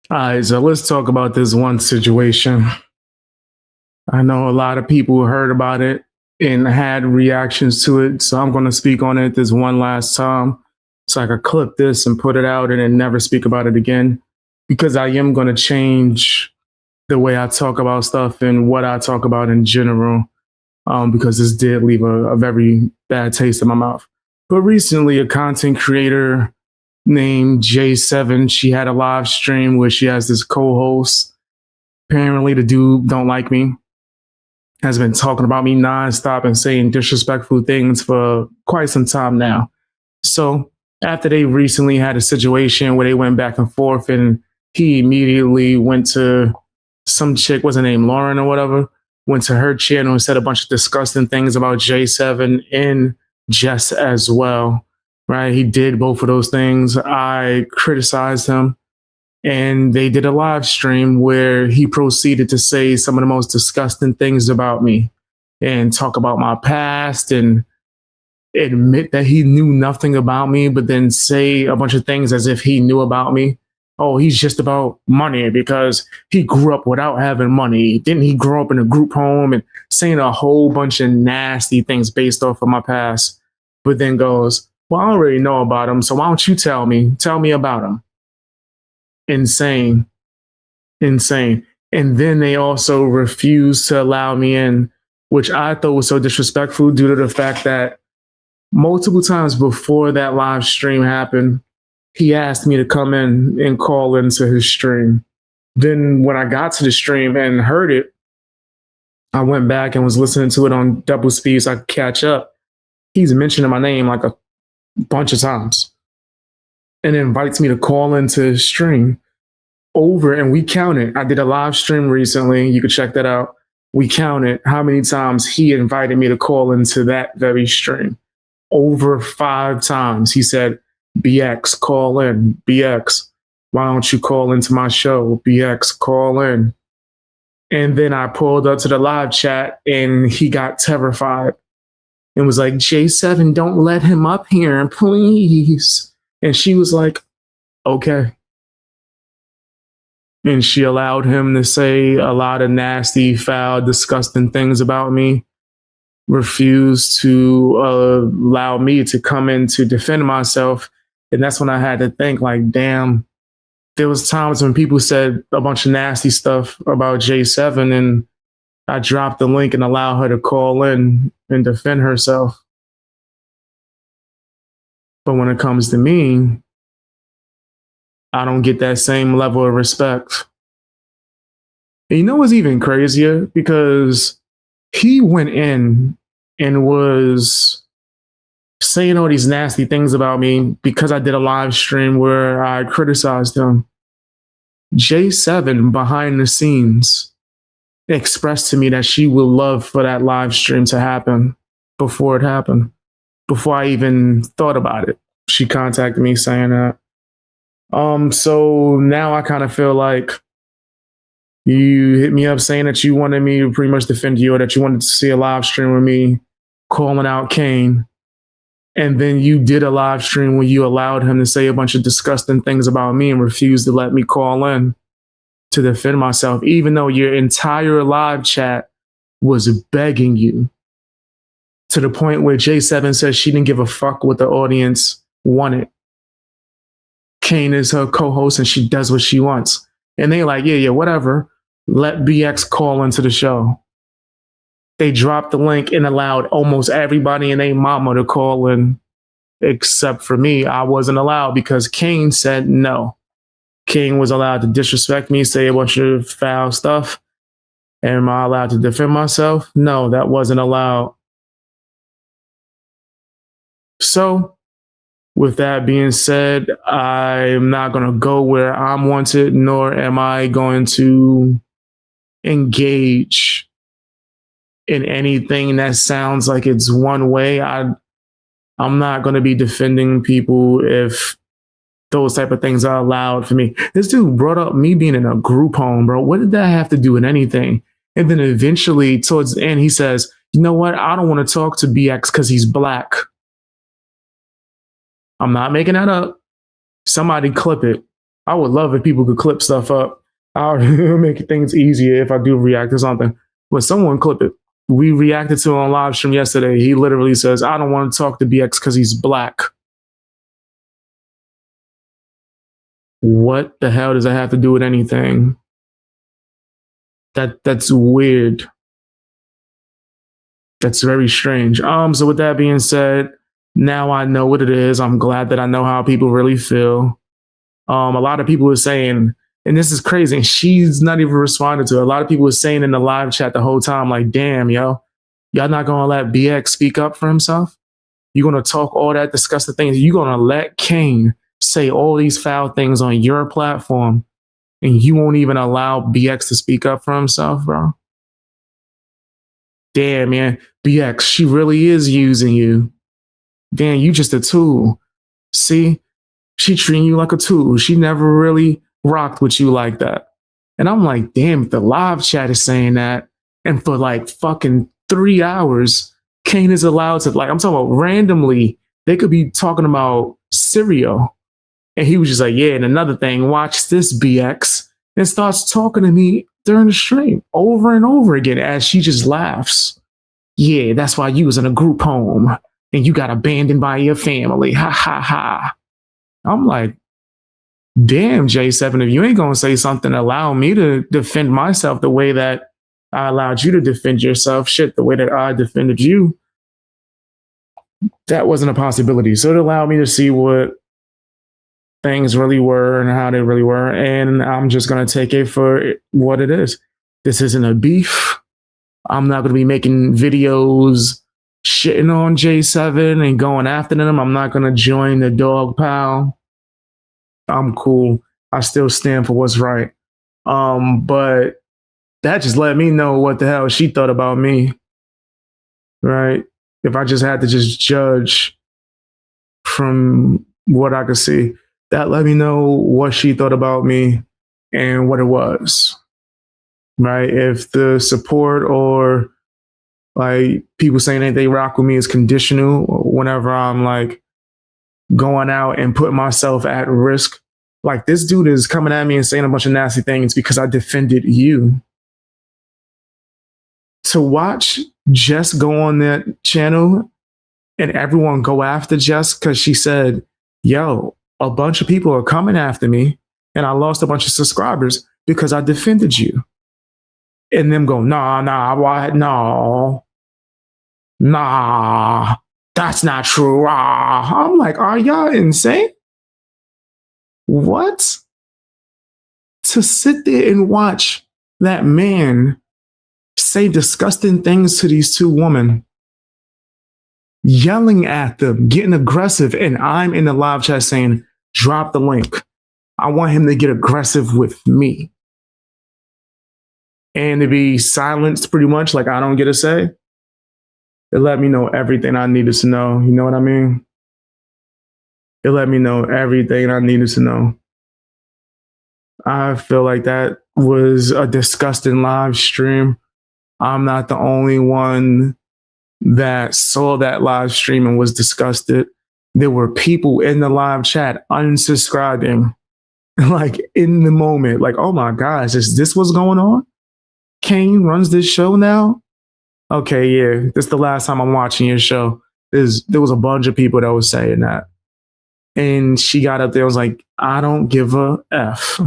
All right, so let's talk about this one situation. I know a lot of people heard about it and had reactions to it, so I'm going to speak on it this one last time so I could clip this and put it out and then never speak about it again because I am going to change the way I talk about stuff and what I talk about in general because this did leave a very bad taste in my mouth. But recently, a content creator named J7, she had a live stream where she has this co-host. Apparently, the dude don't like me, has been talking about me nonstop and saying disrespectful things for quite some time now. So after they recently had a situation where they went back and forth, and he immediately went to some chick, was her name Lauren or whatever, went to her channel and said a bunch of disgusting things about J7 and Jess as well. Right? He did both of those things. I criticized him, and they did a live stream where he proceeded to say some of the most disgusting things about me and talk about my past and admit that he knew nothing about me, but then say a bunch of things as if he knew about me. Oh, he's just about money because he grew up without having money. Didn't he grow up in a group home, and saying a whole bunch of nasty things based off of my past, but then goes, well, I already know about him, so why don't you tell me? Tell me about him. Insane. Insane. And then they also refused to allow me in, which I thought was so disrespectful due to the fact that multiple times before that live stream happened, he asked me to come in and call into his stream. Then when I got to the stream and heard it, I went back and was listening to it on double speed so I could catch up. He's mentioning my name like a bunch of times and invites me to call into his stream over, and we counted. I did a live stream recently. You could check that out. We counted how many times he invited me to call into that very stream. Over 5 times. He said, BX, call in. BX, why don't you call into my show? BX, call in. And then I pulled up to the live chat and he got terrified and was like, J7, don't let him up here, please. And she was like, okay. And she allowed him to say a lot of nasty, foul, disgusting things about me, refused to allow me to come in to defend myself. And that's when I had to think, like, damn, there was times when people said a bunch of nasty stuff about J7, and I dropped the link and allowed her to call in and defend herself. But when it comes to me, I don't get that same level of respect. And you know what's even crazier? Because he went in and was saying all these nasty things about me because I did a live stream where I criticized him. J7 behind the scenes expressed to me that she would love for that live stream to happen before it happened, before I even thought about it. She contacted me saying that. So now I kind of feel like you hit me up saying that you wanted me to pretty much defend you, or that you wanted to see a live stream with me calling out Kane. And then you did a live stream where you allowed him to say a bunch of disgusting things about me and refused to let me call in to defend myself, even though your entire live chat was begging you, to the point where J7 says she didn't give a fuck what the audience wanted. Kane is her co-host and she does what she wants. And they like, yeah, whatever. Let BX call into the show. They dropped the link and allowed almost everybody and their mama to call in, except for me. I wasn't allowed because Kane said no. Kane was allowed to disrespect me, say a bunch of foul stuff. Am I allowed to defend myself? No, that wasn't allowed. So, with that being said, I'm not going to go where I'm wanted, nor am I going to engage in anything that sounds like it's one way. I'm not going to be defending people if those type of things are allowed for me. This dude brought up me being in a group home, bro. What did that have to do with anything? And then eventually, towards the end, he says, you know what? I don't want to talk to BX because he's black. I'm not making that up. Somebody clip it. I would love if people could clip stuff up. I would make things easier if I do react to something. But someone clip it. We reacted to it on live stream yesterday. He literally says, I don't want to talk to BX because he's black. What the hell does that have to do with anything? That's weird. That's very strange. So with that being said, now I know what it is. I'm glad that I know how people really feel. A lot of people were saying, and this is crazy, and she's not even responding to it. A lot of people were saying in the live chat the whole time, like, damn, yo, y'all not gonna let BX speak up for himself? You're gonna talk all that disgusting things. You're gonna let Kane say all these foul things on your platform, and you won't even allow BX to speak up for himself, bro? Damn, man, BX, she really is using you. Damn, you just a tool. See, she treating you like a tool. She never really rocked with you like that. And I'm like, damn, if the live chat is saying that, and for like fucking 3 hours, Kane is allowed to, like, I'm talking about randomly, they could be talking about cereal. And he was just like, yeah, and another thing, watch this, BX, and starts talking to me during the stream over and over again as she just laughs. Yeah, that's why you was in a group home and you got abandoned by your family. Ha ha ha. I'm like, damn, J7, if you ain't gonna say something, allow me to defend myself the way that I allowed you to defend yourself. Shit, the way that I defended you, that wasn't a possibility. So it allowed me to see what things really were and how they really were. And I'm just gonna take it for what it is. This isn't a beef. I'm not gonna be making videos shitting on J7 and going after them. I'm not gonna join the dog pile. I'm cool. I still stand for what's right. But that just let me know what the hell she thought about me. Right? If I just had to just judge from what I could see, that let me know what she thought about me and what it was. Right? If the support or like people saying that they rock with me is conditional, whenever I'm like going out and putting myself at risk, like this dude is coming at me and saying a bunch of nasty things because I defended you. To watch Jess go on that channel and everyone go after Jess because she said, yo, a bunch of people are coming after me and I lost a bunch of subscribers because I defended you. And them go, nah, why? No, nah, that's not true. I'm like, are y'all insane? What? To sit there and watch that man say disgusting things to these two women, yelling at them, getting aggressive, and I'm in the live chat saying, drop the link. I want him to get aggressive with me. And to be silenced pretty much, like I don't get a say. It let me know everything I needed to know. You know what I mean? It let me know everything I needed to know. I feel like that was a disgusting live stream. I'm not the only one that saw that live stream and was disgusted. There were people in the live chat unsubscribing, like in the moment, like, oh my gosh, is this what's going on? Kane runs this show now? Okay, yeah, this is the last time I'm watching your show. There was a bunch of people that was saying that. And she got up there and was like, I don't give a F.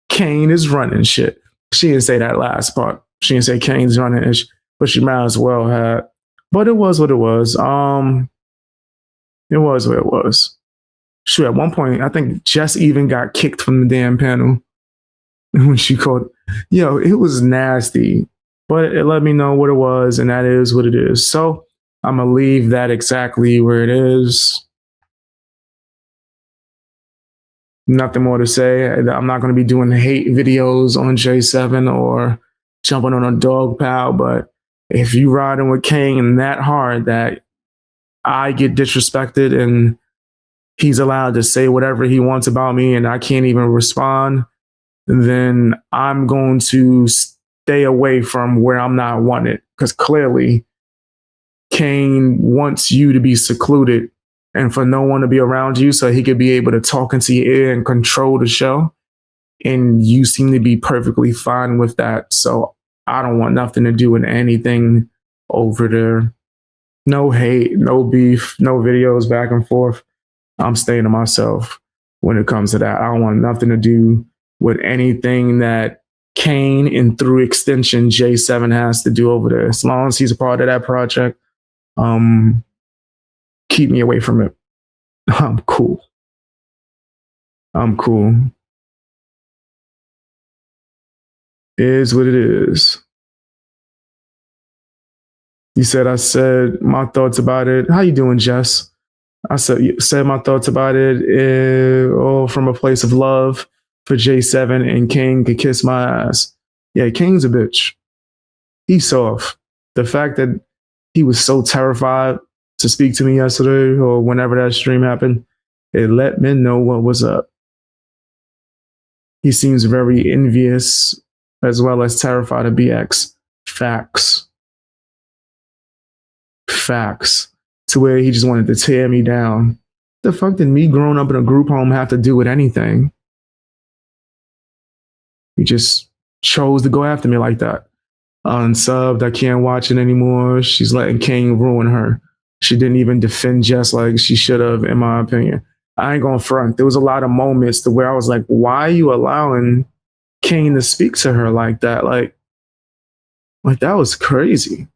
Kane is running shit. She didn't say that last part. She didn't say Kane's running ish, but she might as well have. But it was what it was. It was what it was. Sure, at one point, I think Jess even got kicked from the damn panel when she called. Yo, it was nasty, but it let me know what it was, and that is what it is. So I'm gonna leave that exactly where it is. Nothing more to say. I'm not going to be doing hate videos on J7 or jumping on a dog pal. But if you riding with Kane that hard that I get disrespected and he's allowed to say whatever he wants about me and I can't even respond, then I'm going to stay away from where I'm not wanted. Because clearly Kane wants you to be secluded and for no one to be around you so he could be able to talk into your ear and control the show. And you seem to be perfectly fine with that. So I don't want nothing to do with anything over there. No hate, no beef, no videos back and forth. I'm staying to myself when it comes to that. I don't want nothing to do with anything that Kane and through extension J7 has to do over there. As long as he's a part of that project, keep me away from it. I'm cool. I'm cool. It is what it is. You said I said my thoughts about it. How you doing, Jess? I said my thoughts about it all from a place of love for J7, and King could kiss my ass. Yeah, King's a bitch. He's soft. The fact that he was so terrified to speak to me yesterday or whenever that stream happened, it let me know what was up. He seems very envious as well as terrified of BX. Facts. To where he just wanted to tear me down. The fuck did me growing up in a group home have to do with anything? He just chose to go after me like that. Unsubbed, I can't watch it anymore. She's letting King ruin her. She didn't even defend Jess like she should have, in my opinion. I ain't gonna front. There was a lot of moments to where I was like, why are you allowing King to speak to her like that? Like that was crazy.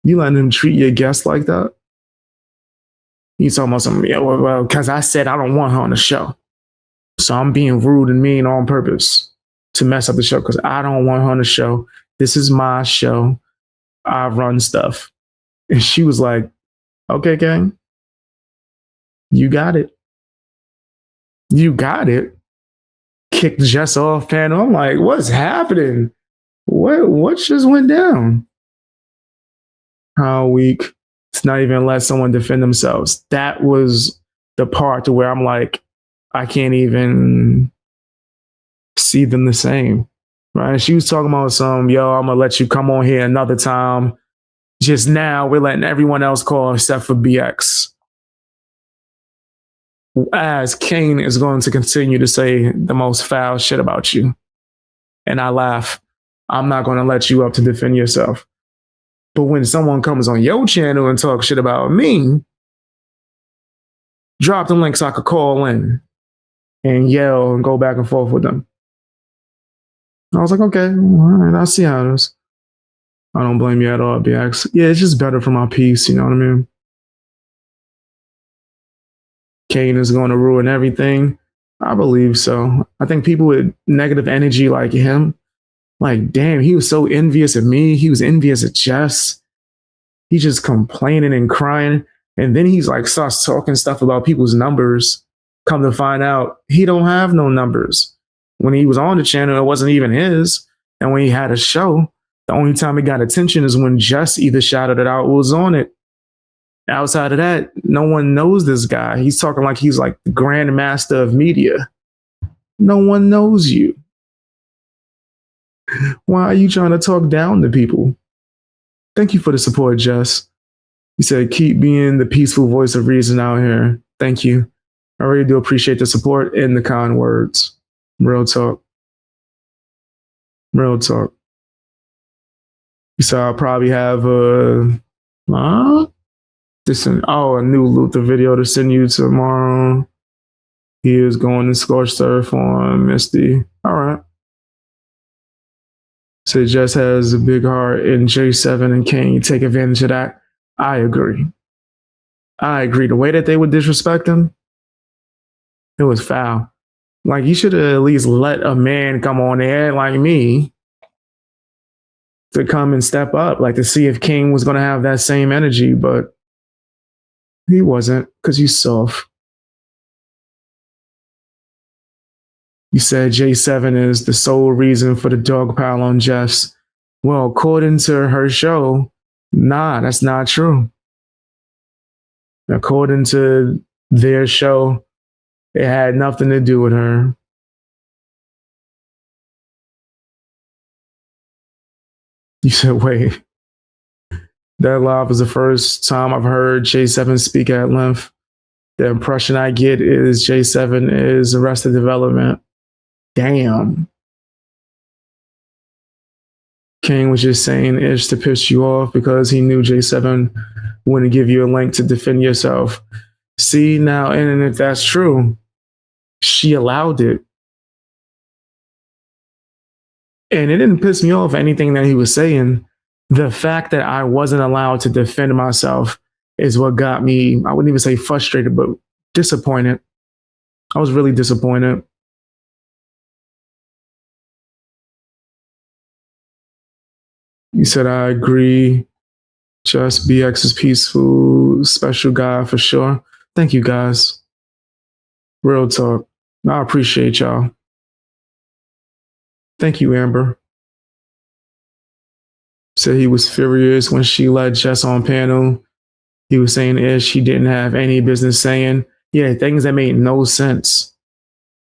You letting him treat your guest like that? He's talking about something, yeah, well, because I said I don't want her on the show. So I'm being rude and mean on purpose to mess up the show because I don't want her on the show. This is my show. I run stuff. And she was like, okay, gang, you got it. You got it. Kicked Jess off panel. I'm like, what's happening? What just went down? How weak. It's not even let someone defend themselves. That was the part to where I'm like, I can't even see them the same. Right? She was talking about I'm gonna let you come on here another time. Just now, we're letting everyone else call except for BX. As Kane is going to continue to say the most foul shit about you. And I laugh. I'm not going to let you up to defend yourself. But when someone comes on your channel and talks shit about me, drop the link so I could call in and yell and go back and forth with them. I was like, okay, all right, I'll see how it is. I don't blame you at all, BX. Yeah, it's just better for my peace, you know what I mean? Kane is going to ruin everything. I believe so. I think people with negative energy like him, like, damn, he was so envious of me. He was envious of Jess. He's just complaining and crying. And then he's like, starts talking stuff about people's numbers. Come to find out, he don't have no numbers. When he was on the channel, it wasn't even his. And when he had a show, the only time it got attention is when Jess either shouted it out or was on it. Outside of that, no one knows this guy. He's talking like he's like the grand master of media. No one knows you. Why are you trying to talk down to people? Thank you for the support, Jess. You said, keep being the peaceful voice of reason out here. Thank you. I really do appreciate the support and the kind words. Real talk. Real talk. So I'll probably have a new Luther video to send you tomorrow. He is going to scorched earth on Misty. All right. So Jess has a big heart in J7 and can you take advantage of that? I agree. The way that they would disrespect him, it was foul. Like, you should have at least let a man come on there like me to come and step up, like to see if King was going to have that same energy, but he wasn't because he's soft. You said J7 is the sole reason for the dog pile on Jess. Well, according to her show, nah, that's not true. According to their show, it had nothing to do with her. You said, wait. That live was the first time I've heard J7 speak at length. The impression I get is J7 is Arrested Development. Damn. King was just saying Ish to piss you off because he knew J7 wouldn't give you a link to defend yourself. See, now, and if that's true, she allowed it. And it didn't piss me off anything that he was saying. The fact that I wasn't allowed to defend myself is what got me, I wouldn't even say frustrated, but disappointed. I was really disappointed. You said, I agree. Just BX is peaceful, special guy for sure. Thank you guys. Real talk. I appreciate y'all. Thank you, Amber. Said he was furious when she let Jess on panel. He was saying Ish he didn't have any business saying. Yeah, things that made no sense.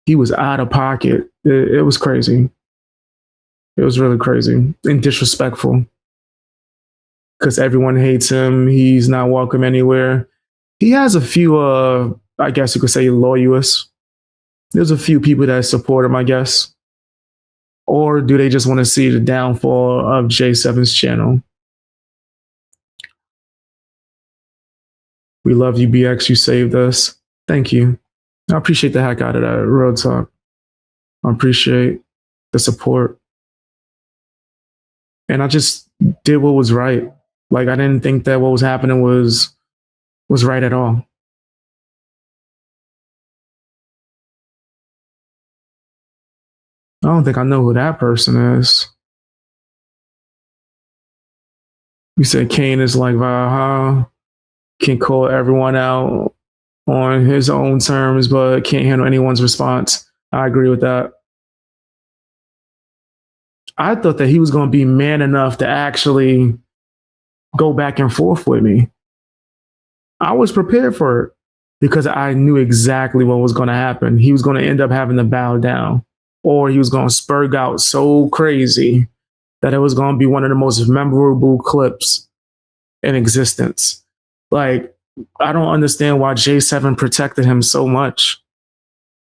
He was out of pocket. It was crazy. It was really crazy and disrespectful. Because everyone hates him. He's not welcome anywhere. He has a few, I guess you could say, loyalists. There's a few people that support him, I guess. Or do they just want to see the downfall of J7's channel? We love you, BX. You saved us. Thank you. I appreciate the heck out of that. Real talk. I appreciate the support. And I just did what was right. Like, I didn't think that what was happening was right at all. I don't think I know who that person is. You said Kane is like Valhalla, can call everyone out on his own terms, but can't handle anyone's response. I agree with that. I thought that he was going to be man enough to actually go back and forth with me. I was prepared for it because I knew exactly what was going to happen. He was going to end up having to bow down, or he was going to spurg out so crazy that it was going to be one of the most memorable clips in existence. Like, I don't understand why J7 protected him so much.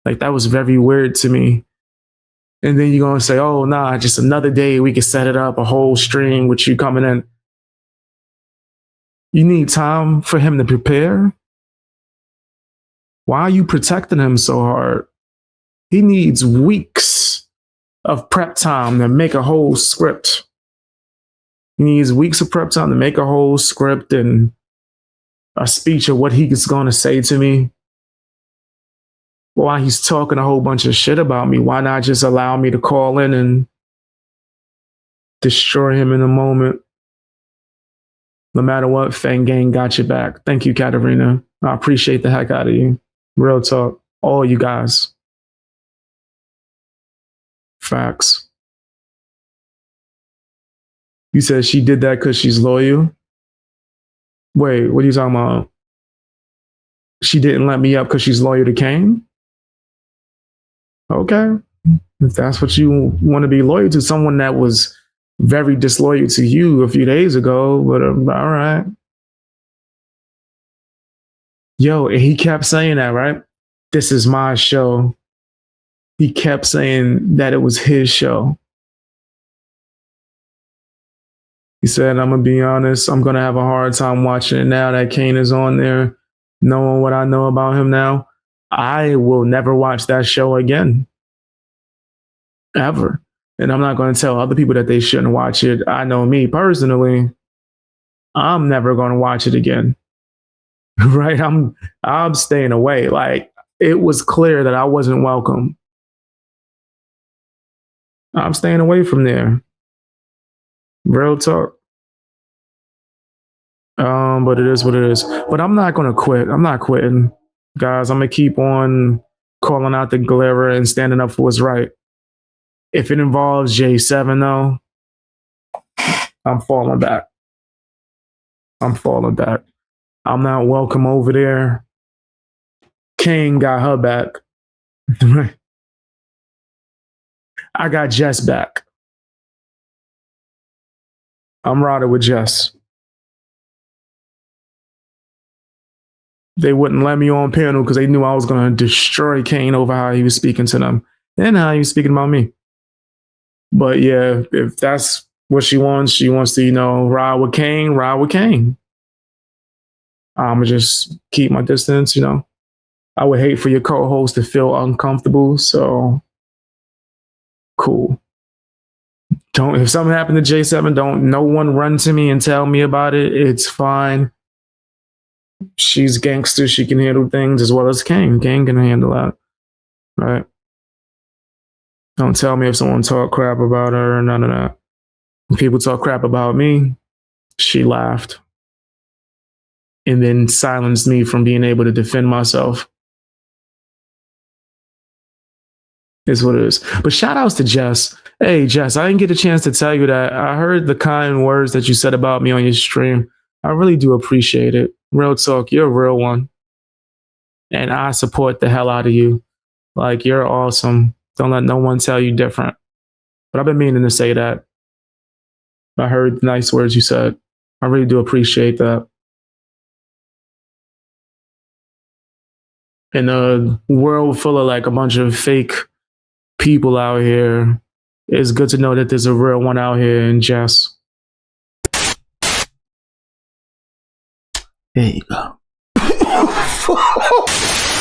Like, that was very weird to me. And then you're going to say, oh, nah, just another day we could set it up, a whole stream with you coming in. You need time for him to prepare? Why are you protecting him so hard? He needs weeks of prep time to make a whole script. He needs weeks of prep time to make a whole script and a speech of what he's going to say to me. Why he's talking a whole bunch of shit about me. Why not just allow me to call in and destroy him in a moment? No matter what, Fang Gang got your back. Thank you, Katarina. I appreciate the heck out of you. Real talk. All you guys. Facts. You said she did that because she's loyal? Wait, what are you talking about? She didn't let me up because she's loyal to Kane? Okay. If that's what you want to be loyal to, someone that was very disloyal to you a few days ago, but all right. Yo, and he kept saying that, right? This is my show. He kept saying that it was his show. He said, I'm going to be honest, I'm going to have a hard time watching it now that Kane is on there, knowing what I know about him now. I will never watch that show again. Ever. And I'm not going to tell other people that they shouldn't watch it. I know me personally, I'm never going to watch it again. Right? I'm staying away. Like, it was clear that I wasn't welcome. I'm staying away from there. Real talk. But it is what it is. But I'm not going to quit. I'm not quitting. Guys, I'm going to keep on calling out the glare and standing up for what's right. If it involves J7, though, I'm falling back. I'm falling back. I'm not welcome over there. Kane got her back. I got Jess back. I'm riding with Jess. they wouldn't let me on panel because they knew I was going to destroy Kane over how he was speaking to them and how he was speaking about me. But yeah, if that's what she wants to, ride with Kane, ride with Kane. I'ma just keep my distance, I would hate for your co-host to feel uncomfortable, so cool. If something happened to J7, don't no one run to me and tell me about it. It's fine. She's gangster. She can handle things as well as Kane. Kane can handle that. Right? Don't tell me if someone talk crap about her or none of that. When people talk crap about me, she laughed. And then silenced me from being able to defend myself. Is what it is. But shout outs to Jess. Hey, Jess, I didn't get a chance to tell you that. I heard the kind words that you said about me on your stream. I really do appreciate it. Real talk, you're a real one. And I support the hell out of you. Like, you're awesome. Don't let no one tell you different. But I've been meaning to say that. I heard the nice words you said. I really do appreciate that. In a world full of like a bunch of fake people out here, it's good to know that there's a real one out here in Jess. There you go.